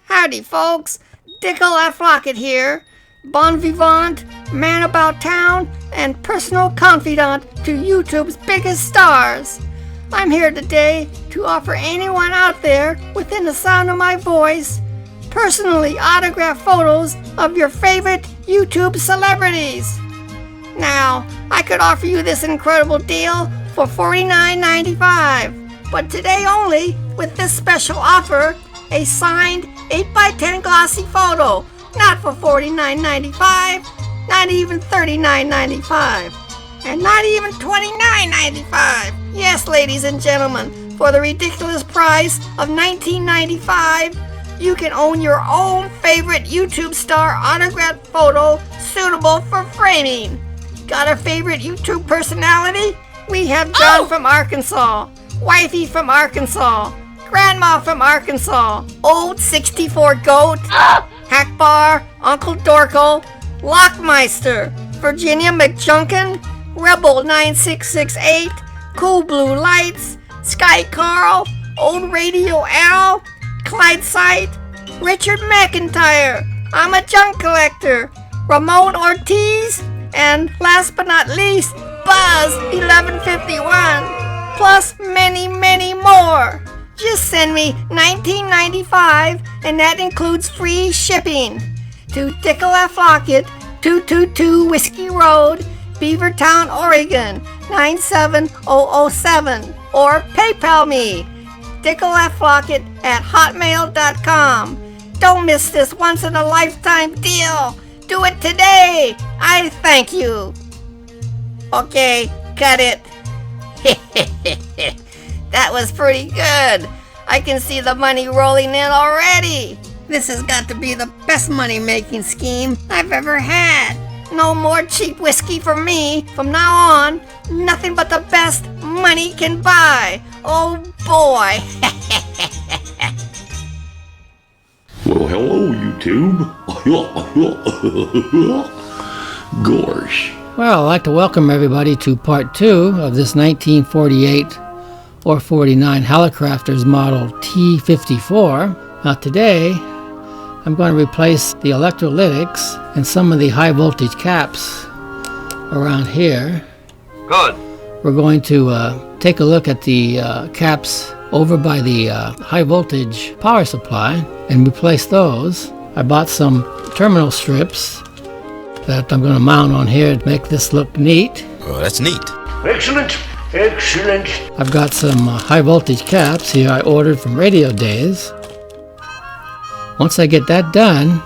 Howdy folks, Dickel here, bon vivant, man about town, and personal confidant to YouTube's biggest stars. I'm here today to offer anyone out there within the sound of my voice personally autographed photos of your favorite YouTube celebrities. Now, I could offer you this incredible deal for $49.95, but today only, with this special offer, a signed 8x10 glossy photo, not for $49.95, not even $39.95, and not even $29.95. Yes, ladies and gentlemen, for the ridiculous price of $19.95, you can own your own favorite YouTube star autographed photo suitable for framing. Got a favorite YouTube personality? We have John from Arkansas, Wifey from Arkansas, Grandma from Arkansas, Old 64 Goat, Hackbar, Uncle Dorkle, Lockmeister, Virginia McJunkin, Rebel 9668, Cool Blue Lights, Sky Carl, Old Radio Al, Clyde Sight, Richard McIntyre, I'm a Junk Collector, Ramon Ortiz, and last but not least, Buzz 1151, plus many, many more. Just send me $19.95, and that includes free shipping, to Dickel F. Lockett, 222 Whiskey Road, Beavertown, Oregon, 97007, or PayPal me, dickelflockett@hotmail.com. Don't miss this once-in-a-lifetime deal. Do it today. I thank you. Okay, cut it. That was pretty good. I can see the money rolling in already. This has got to be the best money-making scheme I've ever had. No more cheap whiskey for me. From now on, nothing but the best money can buy. Oh boy. Well, hello, YouTube. Gosh. Well, I'd like to welcome everybody to part 2 of this 1948 or 49 Hallicrafters model T-54. Now today, I'm going to replace the electrolytics and some of the high voltage caps around here. Good. We're going to take a look at the caps over by the high voltage power supply and replace those. I bought some terminal strips that I'm going to mount on here to make this look neat. Oh, that's neat. Excellent. Excellent. I've got some high voltage caps here I ordered from Radio Days. Once I get that done,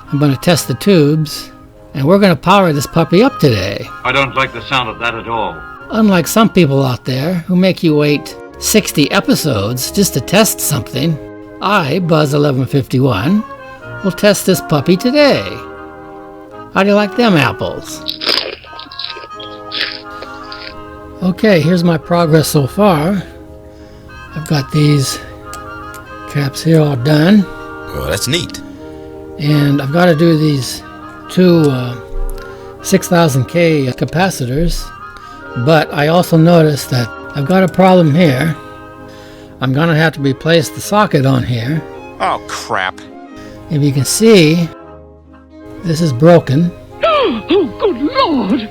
I'm going to test the tubes, and we're going to power this puppy up today. I don't like the sound of that at all. Unlike some people out there who make you wait 60 episodes just to test something, I, Buzz 1151, will test this puppy today. How do you like them apples? Okay, here's my progress so far. I've got these caps here all done. Oh, that's neat. And I've got to do these two 6000K capacitors. But I also noticed that I've got a problem here. I'm going to have to replace the socket on here. Oh, crap. If you can see, this is broken. Oh, good Lord!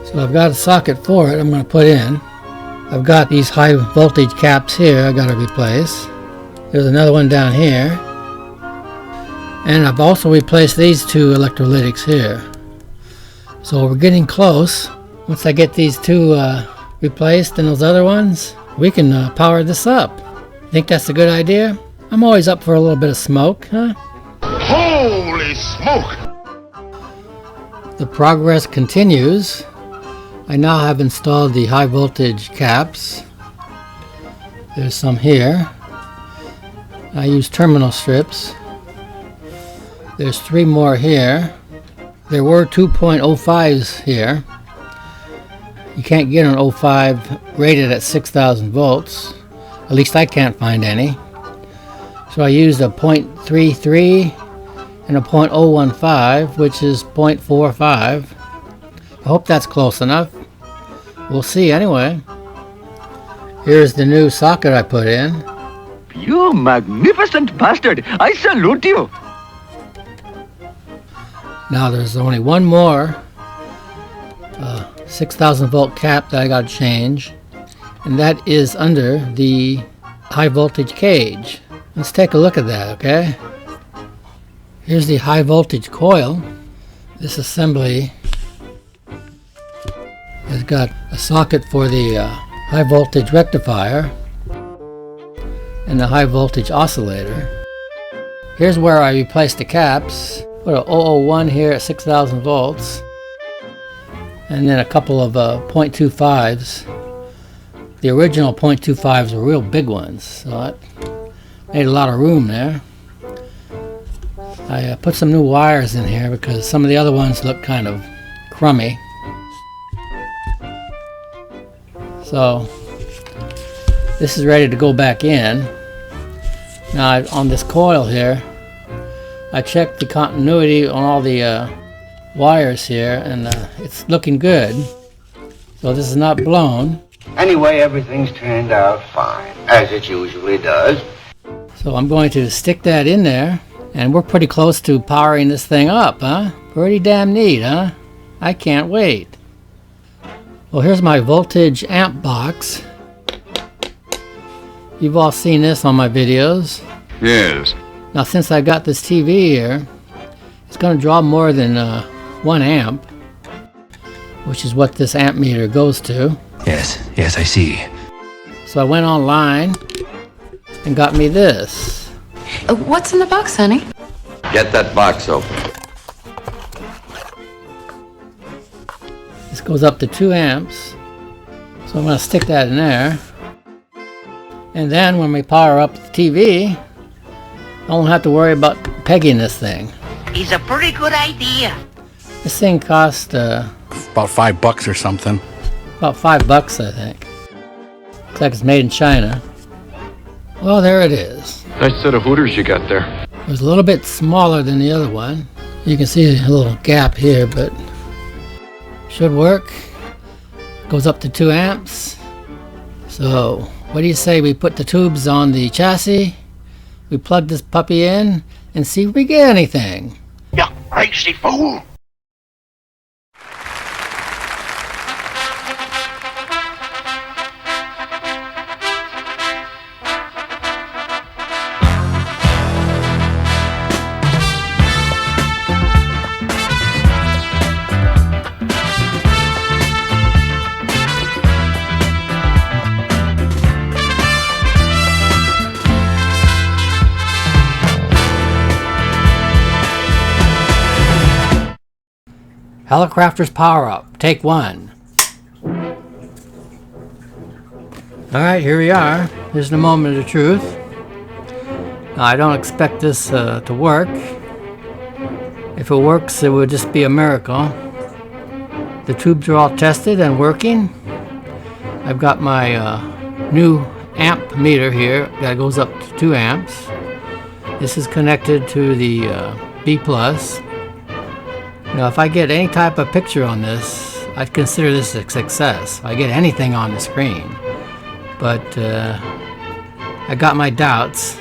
So I've got a socket for it I'm going to put in. I've got these high voltage caps here I've got to replace. There's another one down here. And I've also replaced these two electrolytics here. So we're getting close. Once I get these two replaced and those other ones, we can power this up. Think that's a good idea? I'm always up for a little bit of smoke, huh? Holy smoke! The progress continues. I now have installed the high voltage caps. There's some here. I use terminal strips. There's 3 more here. There were 2.05s here. You can't get an 05 rated at 6,000 volts. At least I can't find any. So I used a 0.33 and a 0.015, which is 0.45. I hope that's close enough. We'll see anyway. Here's the new socket I put in. You magnificent bastard! I salute you! Now there's only one more 6,000 volt cap that I got to change, and that is under the high voltage cage. Let's take a look at that, okay? Here's the high voltage coil. This assembly has got a socket for the high voltage rectifier and the high voltage oscillator. Here's where I replaced the caps. Put a 001 here at 6,000 volts, and then a couple of 0.25s. The original 0.25s were real big ones, so that made a lot of room there. I put some new wires in here because some of the other ones look kind of crummy. So this is ready to go back in. Now on this coil here, I checked the continuity on all the wires here, and it's looking good. So this is not blown. Anyway, everything's turned out fine, as it usually does. So I'm going to stick that in there, and we're pretty close to powering this thing up, huh? Pretty damn neat, huh? I can't wait. Well, here's my voltage amp box. You've all seen this on my videos. Yes. Now since I got this TV here, it's going to draw more than 1 amp, which is what this amp meter goes to. Yes, I see. So I went online and got me this. What's in the box, honey? Get that box open. This goes up to 2 amps. So I'm going to stick that in there. And then when we power up the TV, I won't have to worry about pegging this thing. It's a pretty good idea. This thing cost about $5 or something. about $5, I think. Looks like it's made in China. Well, there it is. Nice set of hooters you got there. It was a little bit smaller than the other one. You can see a little gap here, but should work. Goes up to 2 amps. So, what do you say we put the tubes on the chassis? We plug this puppy in and see if we get anything. You crazy fool! Hallicrafters Power Up, take 1. Alright, here we are. Here's the moment of the truth. Now, I don't expect this to work. If it works, it would just be a miracle. The tubes are all tested and working. I've got my new amp meter here that goes up to 2 amps. This is connected to the B+. Now, if I get any type of picture on this, I'd consider this a success. If I get anything on the screen. But I got my doubts.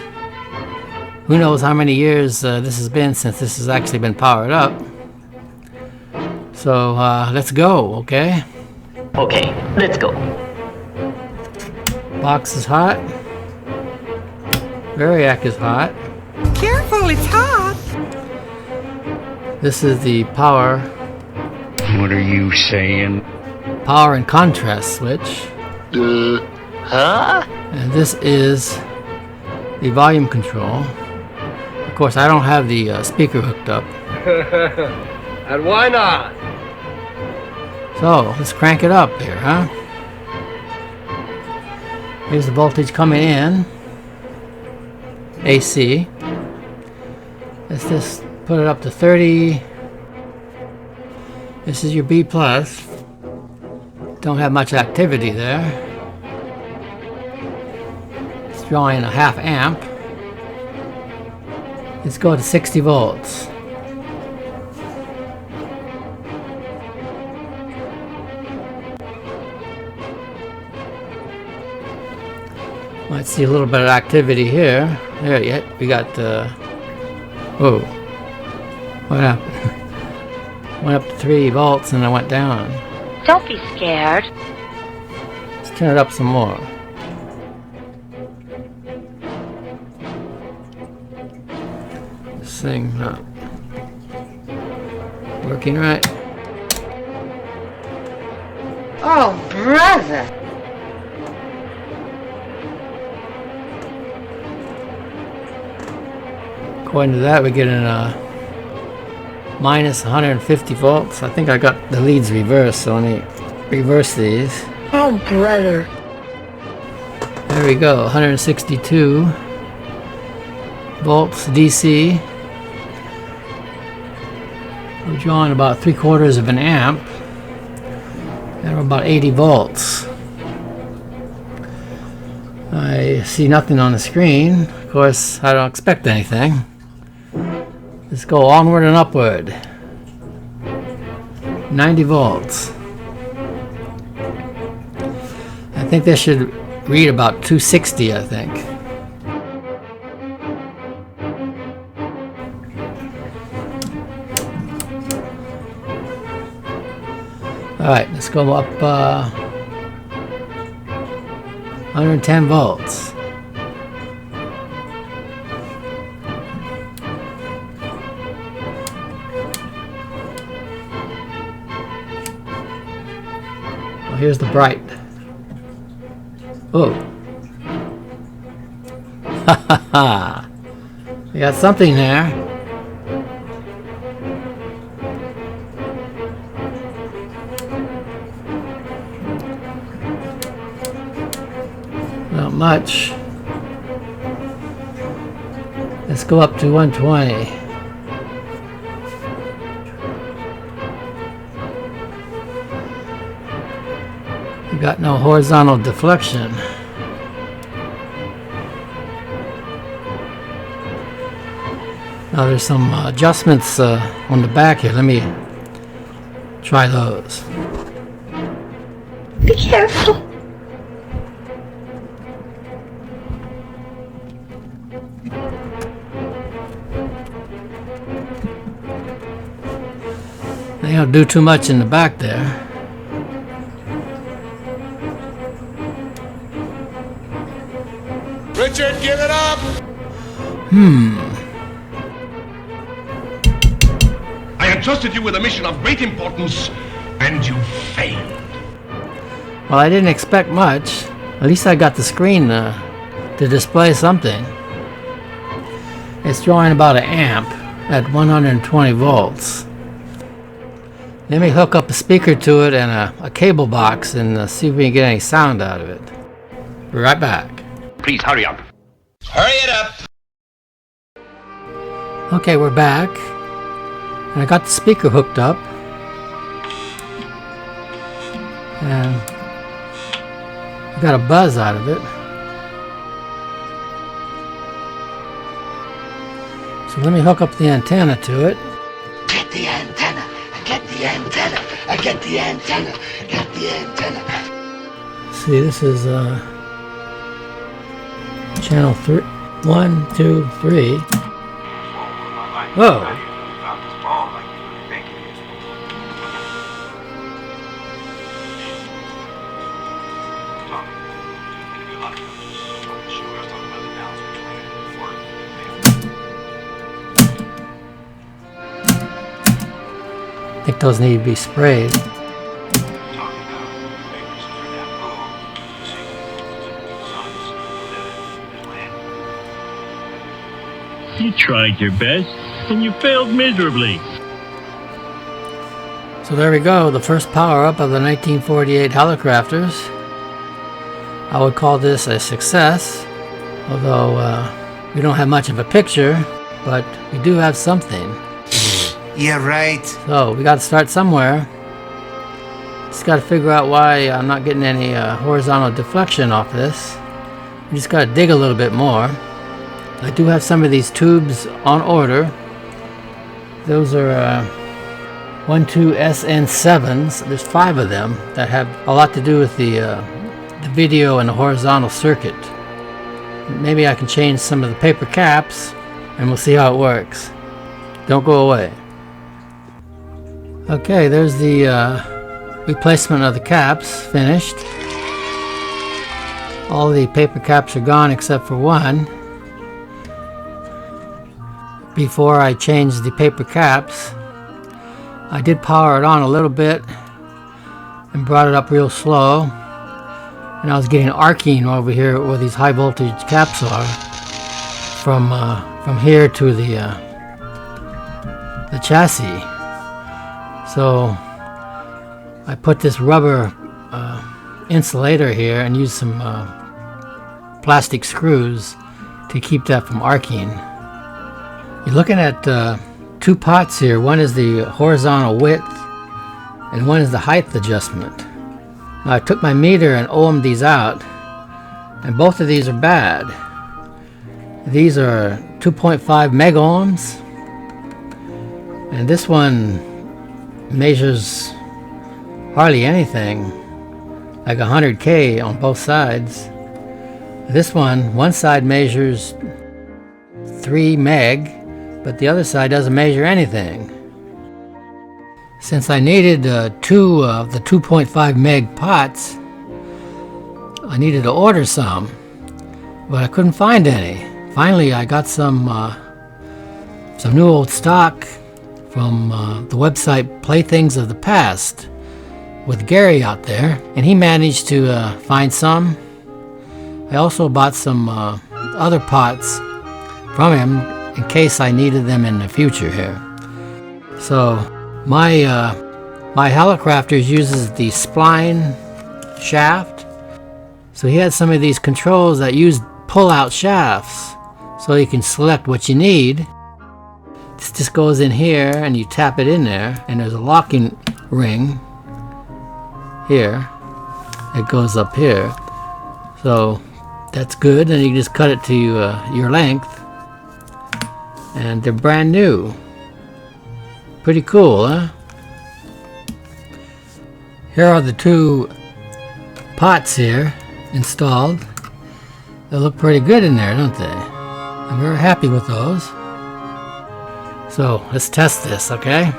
Who knows how many years this has been since this has actually been powered up. So let's go, okay? Okay, let's go. Box is hot. Variac is hot. Careful, it's hot. This is the power. What are you saying? Power and contrast switch. Huh? And this is the volume control. Of course, I don't have the speaker hooked up. And why not? So, let's crank it up here, huh? Here's the voltage coming in. AC. Let's just put it up to 30. This is your B+. Don't have much activity there. It's drawing a 1/2 amp. Let's go to 60 volts. Might see a little bit of activity here. There, yeah, we got. Whoa! What happened? Went up to 3 volts and I went down. Don't be scared. Let's turn it up some more. This thing not working right. Oh, brother. According to that, we're getting minus 150 volts. I think I got the leads reversed, so let me reverse these. Oh, brother. There we go, 162 volts DC. We're drawing about 3/4 of an amp, and we're about 80 volts. I see nothing on the screen. Of course, I don't expect anything. Let's go onward and upward. 90 volts. I think this should read about 260, I think. Alright, let's go up 110 volts. Here's the bright. Oh. Ha ha ha. We got something there. Not much. Let's go up to 120. Got no horizontal deflection. Now there's some adjustments on the back here. Let me try those. Be careful. They don't do too much in the back there. Richard, give it up! I entrusted you with a mission of great importance, and you failed. Well, I didn't expect much. At least I got the screen to display something. It's drawing about an amp at 120 volts. Let me hook up a speaker to it and a cable box and see if we can get any sound out of it. Be right back. Please hurry up. Hurry it up! Okay, we're back. And I got the speaker hooked up. And I got a buzz out of it. So let me hook up the antenna to it. Get the antenna. Get the antenna. Get the antenna. Get the antenna. See, this is channel 3, 1, 2, 3. Whoa! I think those need to be sprayed. You tried your best, and you failed miserably. So there we go, the first power-up of the 1948 Hallicrafters. I would call this a success, although we don't have much of a picture, but we do have something. Yeah, right. So we got to start somewhere. Just got to figure out why I'm not getting any horizontal deflection off this. We just got to dig a little bit more. I do have some of these tubes on order. Those are 12SN7s. There's 5 of them that have a lot to do with the video and the horizontal circuit. maybe I can change some of the paper caps and we'll see how it works. Don't go away. Okay, there's the replacement of the caps finished. All the paper caps are gone except for one. Before I changed the paper caps, I did power it on a little bit and brought it up real slow, and I was getting arcing over here where these high voltage caps are from here to the chassis. So I put this rubber insulator here and used some plastic screws to keep that from arcing. You're looking at two pots here. One is the horizontal width and one is the height adjustment. Now I took my meter and ohmed these out, and both of these are bad. These are 2.5 mega ohms, and this one measures hardly anything, like 100K on both sides. This one side measures 3 meg, but the other side doesn't measure anything. Since I needed two of the 2.5 meg pots, I needed to order some, but I couldn't find any. Finally, I got some new old stock from the website Playthings of the Past with Gary out there, and he managed to find some. I also bought some other pots from him in case I needed them in the future here. So my Hallicrafters uses the spline shaft, so he had some of these controls that use pull-out shafts, so you can select what you need. This just goes in here and you tap it in there, and there's a locking ring here. It goes up here, so that's good, and you can just cut it to your length, and they're brand new. Pretty cool, huh? Here are the two pots here installed. They look pretty good in there, don't they? I'm very happy with those. So let's test this, okay?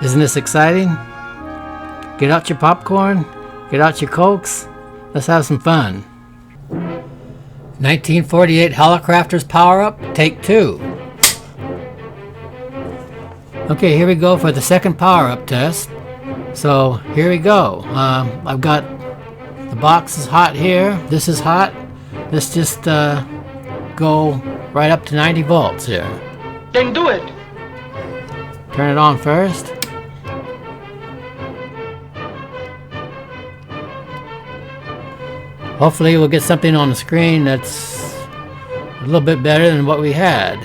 Isn't this exciting? Get out your popcorn, get out your Cokes, let's have some fun. 1948 Hallicrafters Power-Up, Take 2. Okay, here we go for the second power-up test. So here we go. I've got the box is hot here. This is hot. Let's just go right up to 90 volts here. Then do it. Turn it on first. Hopefully we'll get something on the screen that's a little bit better than what we had.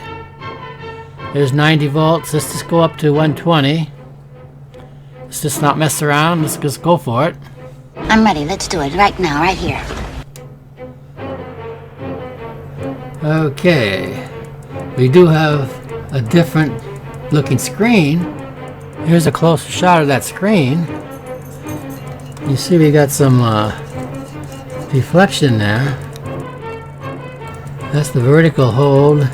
There's 90 volts. Let's just go up to 120. Let's just not mess around. Let's just go for it. I'm ready. Let's do it right now, right here. Okay. We do have a different looking screen. Here's a closer shot of that screen. You see we got some deflection there. That's the vertical hold.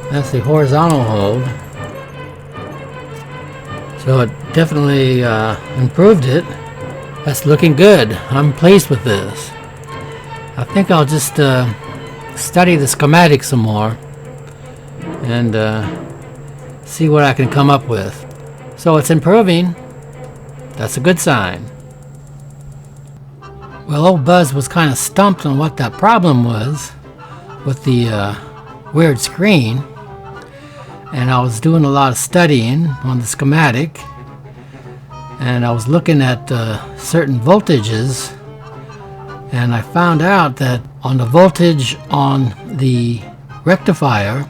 That's the horizontal hold. So it definitely improved it. That's looking good. I'm pleased with this. I think I'll just study the schematic some more and see what I can come up with. So it's improving. That's a good sign. Well, old Buzz was kind of stumped on what that problem was with the weird screen, and I was doing a lot of studying on the schematic, and I was looking at certain voltages, and I found out that on the voltage on the rectifier,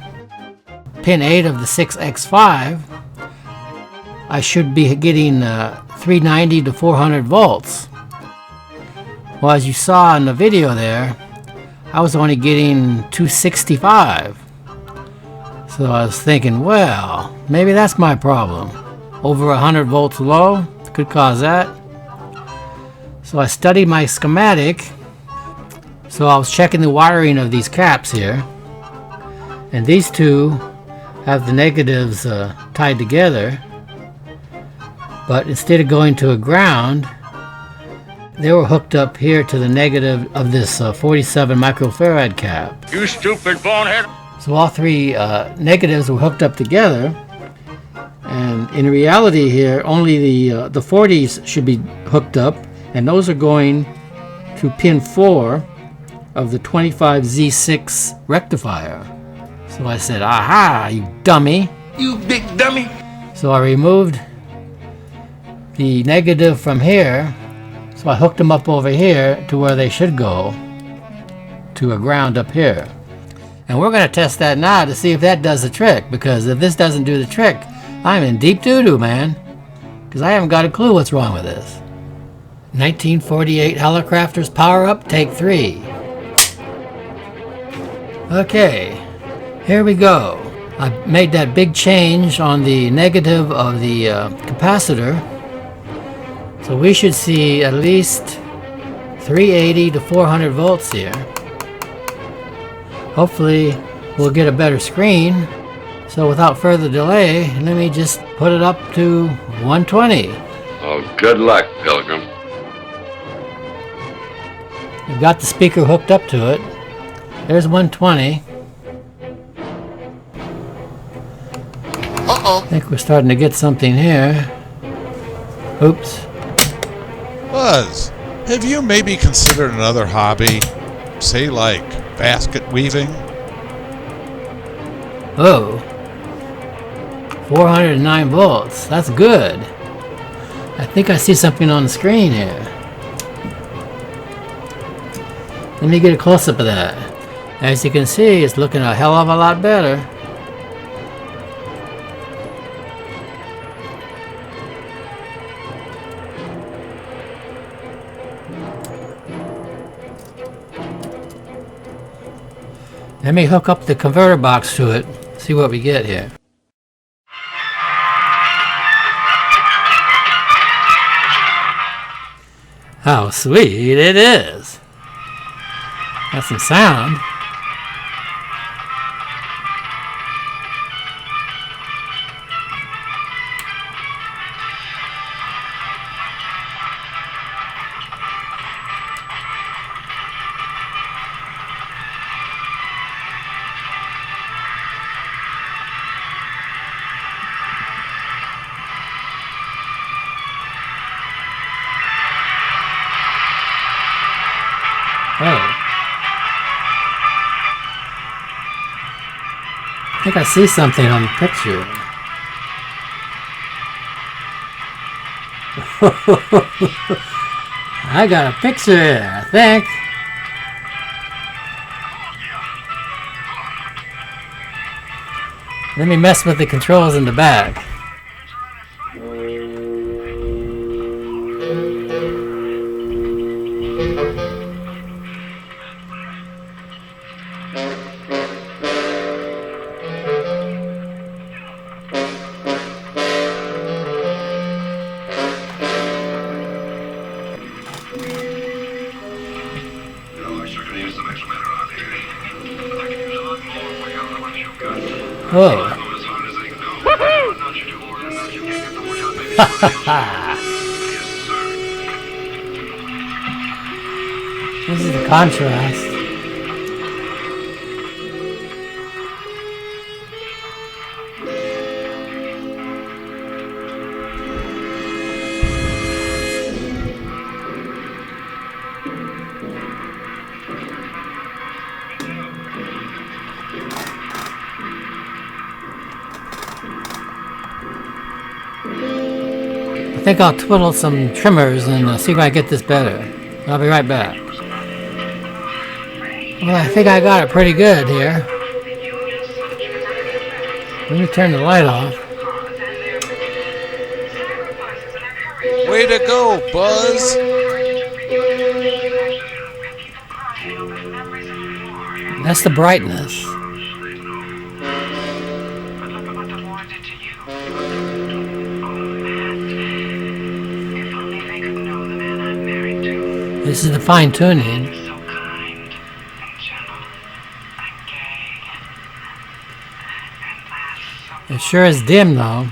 pin 8 of the 6X5, I should be getting 390 to 400 volts. Well, as you saw in the video there, I was only getting 265. So I was thinking, well, maybe that's my problem. Over 100 volts low could cause that. So I studied my schematic, So I was checking the wiring of these caps here, and these two have the negatives tied together, but instead of going to a ground, they were hooked up here to the negative of this 47 microfarad cap. You stupid bonehead! So all three negatives were hooked up together, and in reality here only the 40s should be hooked up, and those are going to pin 4 of the 25Z6 rectifier. So I said, aha, you dummy! You big dummy! So I removed the negative from here, so I hooked them up over here to where they should go, to a ground up here. And we're going to test that now to see if that does the trick, because if this doesn't do the trick, I'm in deep doo-doo, man, because I haven't got a clue what's wrong with this. 1948 Hallicrafters Power Up, Take 3. Okay, here we go. I made that big change on the negative of the capacitor, so we should see at least 380 to 400 volts here. Hopefully we'll get a better screen. So without further delay, let me just put it up to 120. Oh, good luck, Pilgrim. I've got the speaker hooked up to it. There's 120. I think we're starting to get something here. Oops. Buzz, have you maybe considered another hobby? Say like basket weaving? Oh. 409 volts. That's good. I think I see something on the screen here. Let me get a close-up of that. As you can see, it's looking a hell of a lot better. Let me hook up the converter box to it, see what we get here. How sweet it is! Got some sound. Oh. I think I see something on the picture. I got a picture here, I think. Let me mess with the controls in the back. Oh. This is the contrast. I think I'll twiddle some trimmers and see if I get this better. I'll be right back. Well, I think I got it pretty good here. Let me turn the light off. Way to go, Buzz! That's the brightness. This is the fine tuning. It sure is dim though.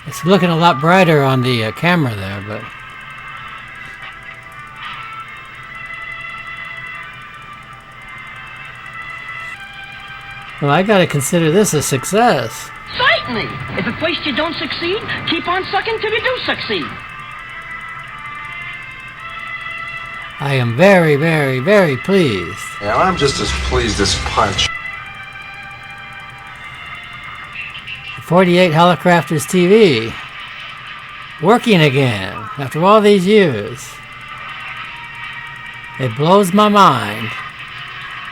It's looking a lot brighter on the camera there, but... Well, I gotta consider this a success. Certainly. If at first you don't succeed, keep on sucking till you do succeed. I am very, very, very pleased. Yeah, I'm just as pleased as punch. 48 Hallicrafters TV. Working again after all these years. It blows my mind.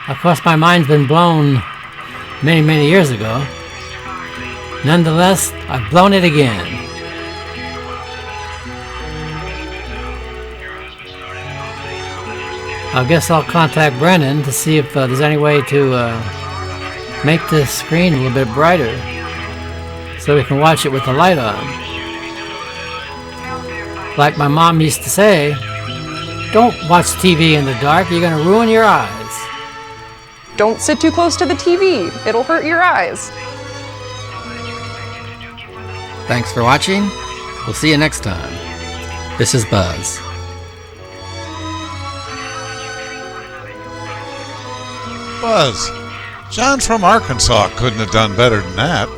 Of course, my mind's been blown many, many years ago. Nonetheless, I've blown it again. I guess I'll contact Brennan to see if there's any way to make this screen a little bit brighter so we can watch it with the light on. Like my mom used to say, don't watch TV in the dark, you're going to ruin your eyes. Don't sit too close to the TV, it'll hurt your eyes. Thanks for watching. We'll see you next time. This is Buzz. Buzz, John from Arkansas couldn't have done better than that.